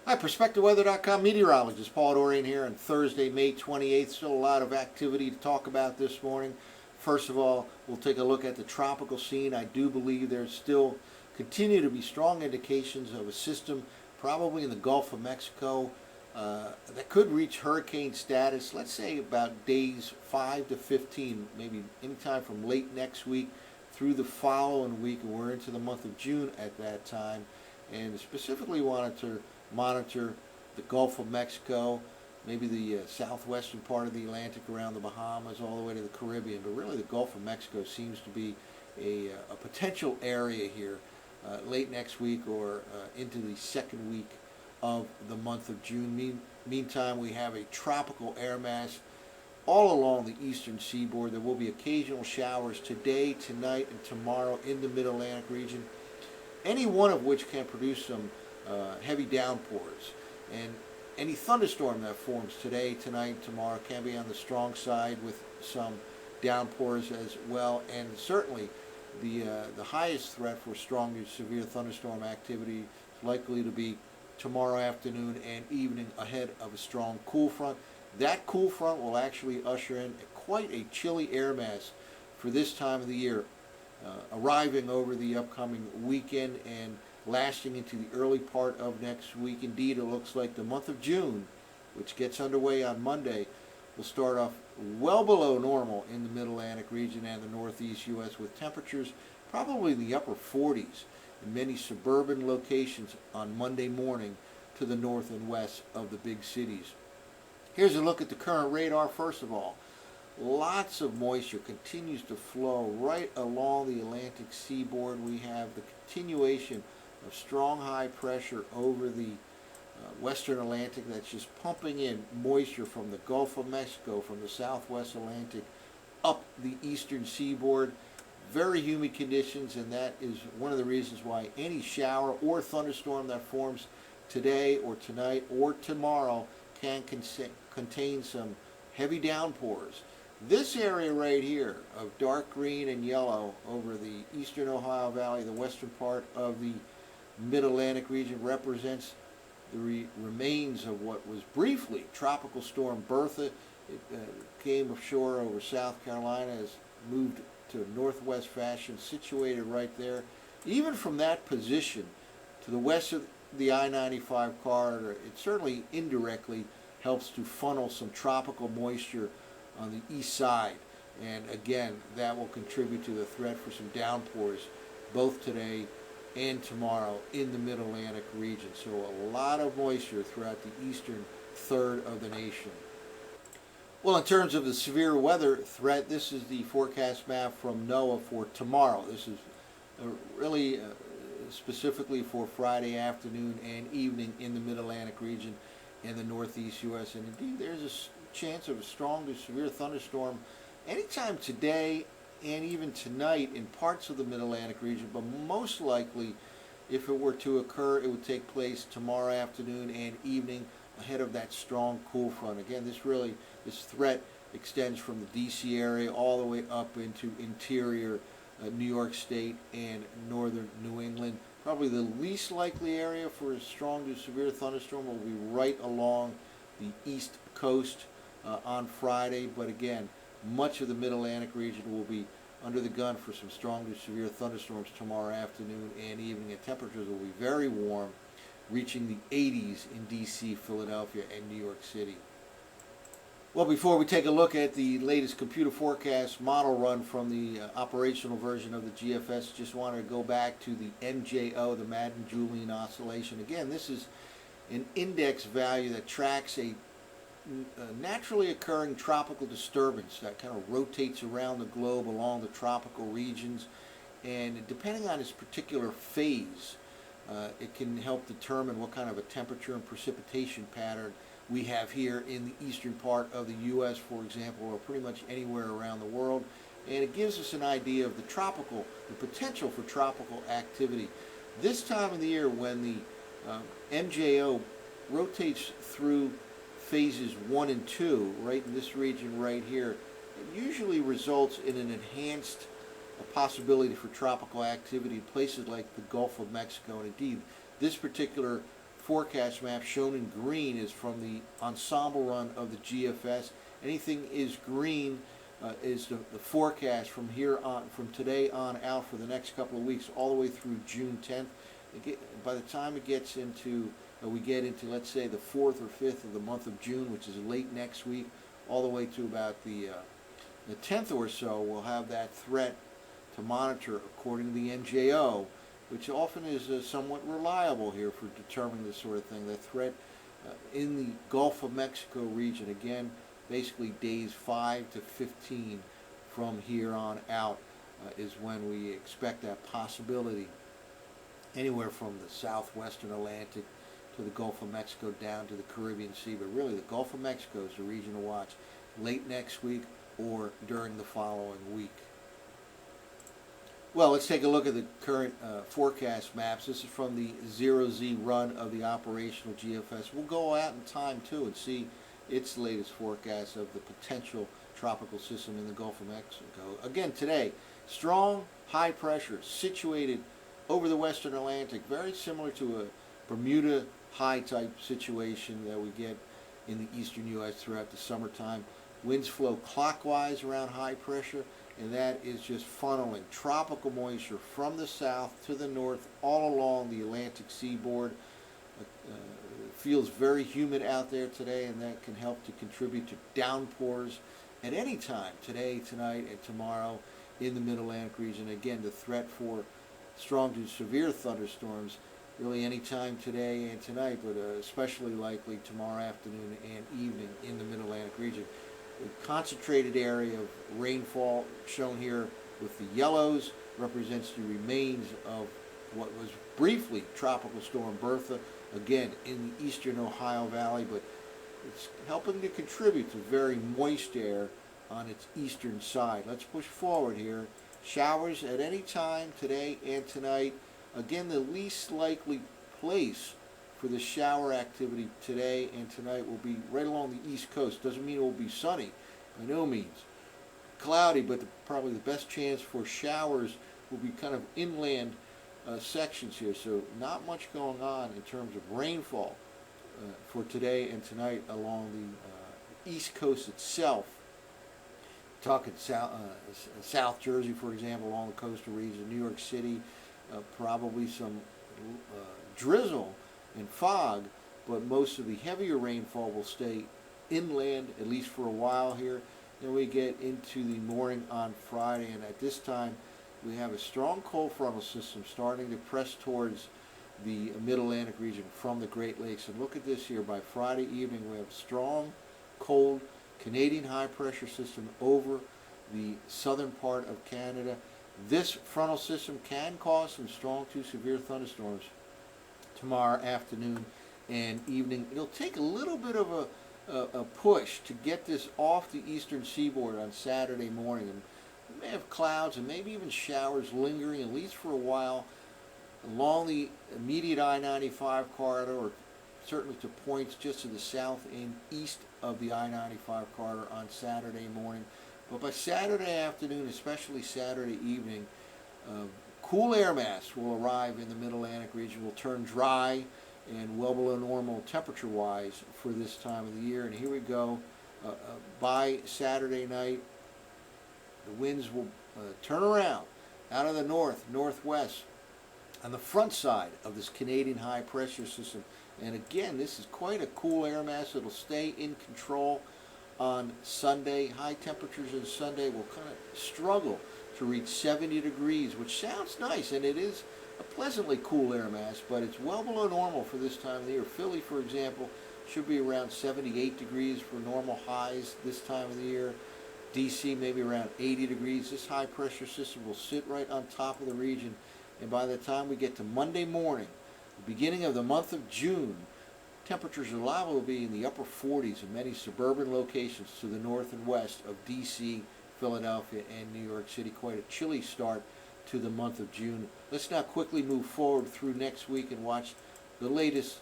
Hi, PerspectiveWeather.com meteorologist Paul Dorian here on Thursday, May 28th. Still a lot of activity to talk about this morning. First of all, we'll take a look at the tropical scene. I do believe there's still continue to be strong indications of a system, probably in the Gulf of Mexico, that could reach hurricane status, let's say about days 5 to 15, maybe anytime from late next week through the following week, and we're into the month of June at that time. And specifically wanted to monitor the Gulf of Mexico, maybe the southwestern part of the Atlantic around the Bahamas, all the way to the Caribbean. But really the Gulf of Mexico seems to be a potential area here late next week or into the second week of the month of June. Meantime, we have a tropical air mass all along the eastern seaboard. There will be occasional showers today, tonight, and tomorrow in the mid-Atlantic region, any one of which can produce some heavy downpours. And any thunderstorm that forms today, tonight, tomorrow can be on the strong side with some downpours as well. And certainly the highest threat for strong to severe thunderstorm activity is likely to be tomorrow afternoon and evening ahead of a strong cool front. That cool front will actually usher in quite a chilly air mass for this time of the year, arriving over the upcoming weekend and lasting into the early part of next week. Indeed, it looks like the month of June, which gets underway on Monday, will start off well below normal in the mid-Atlantic region and the northeast U.S., with temperatures probably in the upper 40s in many suburban locations on Monday morning to the north and west of the big cities. Here's a look at the current radar. First of all, lots of moisture continues to flow right along the Atlantic seaboard. We have the continuation of strong high pressure over the western Atlantic that's just pumping in moisture from the Gulf of Mexico, from the southwest Atlantic up the eastern seaboard. Very humid conditions, and that is one of the reasons why any shower or thunderstorm that forms today or tonight or tomorrow can contain some heavy downpours. This area right here of dark green and yellow over the eastern Ohio Valley, the western part of the mid-Atlantic region, represents the remains of what was briefly Tropical Storm Bertha. It came ashore over South Carolina, has moved to a northwest fashion, situated right there. Even from that position to the west of the I-95 corridor, it certainly indirectly helps to funnel some tropical moisture on the east side. And again, that will contribute to the threat for some downpours both today and tomorrow in the mid-Atlantic region. So a lot of moisture throughout the eastern third of the nation. Well, in terms of the severe weather threat, this is the forecast map from NOAA for tomorrow. This is really specifically for Friday afternoon and evening in the mid-Atlantic region and the northeast U.S. And indeed, there's a chance of a strong to severe thunderstorm anytime today and even tonight in parts of the mid-Atlantic region, but most likely, if it were to occur, it would take place tomorrow afternoon and evening ahead of that strong cool front. Again, this threat extends from the D.C. area all the way up into interior New York State and northern New England. Probably the least likely area for a strong to severe thunderstorm will be right along the east coast on Friday, but again, much of the mid-Atlantic region will be under the gun for some strong to severe thunderstorms tomorrow afternoon and evening, and temperatures will be very warm, reaching the 80s in D.C., Philadelphia, and New York City. Well, before we take a look at the latest computer forecast model run from the operational version of the GFS, just wanted to go back to the MJO, the Madden-Julian Oscillation. Again, this is an index value that tracks a naturally occurring tropical disturbance that kind of rotates around the globe along the tropical regions, and depending on its particular phase, it can help determine what kind of a temperature and precipitation pattern we have here in the eastern part of the U.S., for example, or pretty much anywhere around the world. And it gives us an idea of the potential for tropical activity. This time of the year, when the MJO rotates through phases 1 and 2, right in this region right here, it usually results in an enhanced possibility for tropical activity in places like the Gulf of Mexico. And indeed, this particular forecast map shown in green is from the ensemble run of the GFS. Anything is green is the forecast from here on, from today on out for the next couple of weeks, all the way through June 10th. By the time it gets into, we get into, let's say, the 4th or 5th of the month of June, which is late next week, all the way to about the 10th or so, we'll have that threat to monitor according to the NJO, which often is somewhat reliable here for determining this sort of thing. The threat in the Gulf of Mexico region, again, basically days 5 to 15 from here on out is when we expect that possibility, anywhere from the southwestern Atlantic to the Gulf of Mexico down to the Caribbean Sea. But really, the Gulf of Mexico is the region to watch late next week or during the following week. Well, let's take a look at the current forecast maps. This is from the 0Z run of the operational GFS. We'll go out in time too and see its latest forecast of the potential tropical system in the Gulf of Mexico. Again, today, strong high pressure situated over the western Atlantic, very similar to a Bermuda high type situation that we get in the eastern U.S. throughout the summertime. Winds flow clockwise around high pressure, and that is just funneling tropical moisture from the south to the north all along the Atlantic seaboard. It feels very humid out there today, and that can help to contribute to downpours at any time today, tonight, and tomorrow in the Mid-Atlantic region. Again, the threat for strong to severe thunderstorms really any time today and tonight, but especially likely tomorrow afternoon and evening in the Mid-Atlantic region. A concentrated area of rainfall shown here with the yellows represents the remains of what was briefly Tropical Storm Bertha, again in the eastern Ohio Valley, but it's helping to contribute to very moist air on its eastern side. Let's push forward here. Showers at any time today and tonight. Again, the least likely place for the shower activity today and tonight will be right along the east coast. Doesn't mean it will be sunny, by no means. Cloudy, but probably the best chance for showers will be kind of inland sections here. So not much going on in terms of rainfall for today and tonight along the east coast itself. Talking South Jersey, for example, along the coastal region, New York City, probably some drizzle and fog, but most of the heavier rainfall will stay inland, at least for a while here. Then we get into the morning on Friday, and at this time we have a strong cold frontal system starting to press towards the Mid-Atlantic region from the Great Lakes. And look at this here, by Friday evening we have a strong, cold Canadian high-pressure system over the southern part of Canada. This frontal system can cause some strong to severe thunderstorms tomorrow afternoon and evening. It'll take a little bit of a push to get this off the eastern seaboard on Saturday morning. And we may have clouds and maybe even showers lingering, at least for a while, along the immediate I-95 corridor, or certainly to points just to the south and east of the I-95 corridor on Saturday morning. But by Saturday afternoon, especially Saturday evening, cool air mass will arrive in the Mid-Atlantic region, will turn dry and well below normal temperature-wise for this time of the year. And here we go. By Saturday night, the winds will turn around out of the north, northwest, on the front side of this Canadian high-pressure system. And again, this is quite a cool air mass. It'll stay in control on Sunday. High temperatures on Sunday will kind of struggle to reach 70 degrees, which sounds nice, and it is a pleasantly cool air mass, but it's well below normal for this time of the year. Philly, for example, should be around 78 degrees for normal highs this time of the year. DC maybe around 80 degrees. This high pressure system will sit right on top of the region, and by the time we get to Monday morning, the beginning of the month of June, temperatures are liable to be in the upper 40s in many suburban locations to the north and west of DC, Philadelphia, and New York City. Quite a chilly start to the month of June. Let's now quickly move forward through next week and watch the latest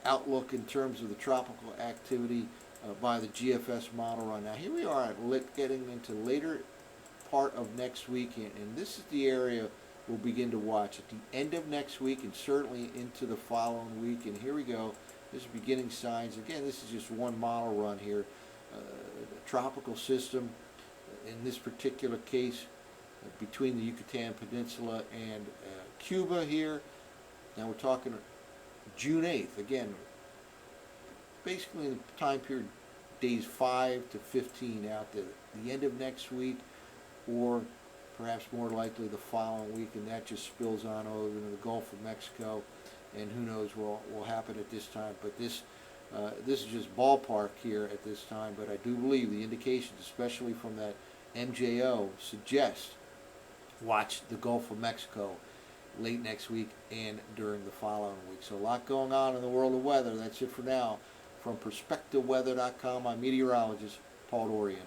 outlook in terms of the tropical activity by the GFS model run. Now here we are getting into later part of next week, and this is the area we'll begin to watch at the end of next week and certainly into the following week. And here we go. This is beginning signs. Again, this is just one model run here. The tropical system, in this particular case, between the Yucatan Peninsula and Cuba here. Now we're talking June 8th. Again, basically in the time period days 5 to 15 out to the end of next week, or perhaps more likely the following week, and that just spills on over into the Gulf of Mexico, and who knows what will happen at this time. But this is just ballpark here at this time, but I do believe the indications, especially from that MJO, suggest watch the Gulf of Mexico late next week and during the following week. So a lot going on in the world of weather. That's it for now. From PerspectiveWeather.com, I'm meteorologist Paul Dorian.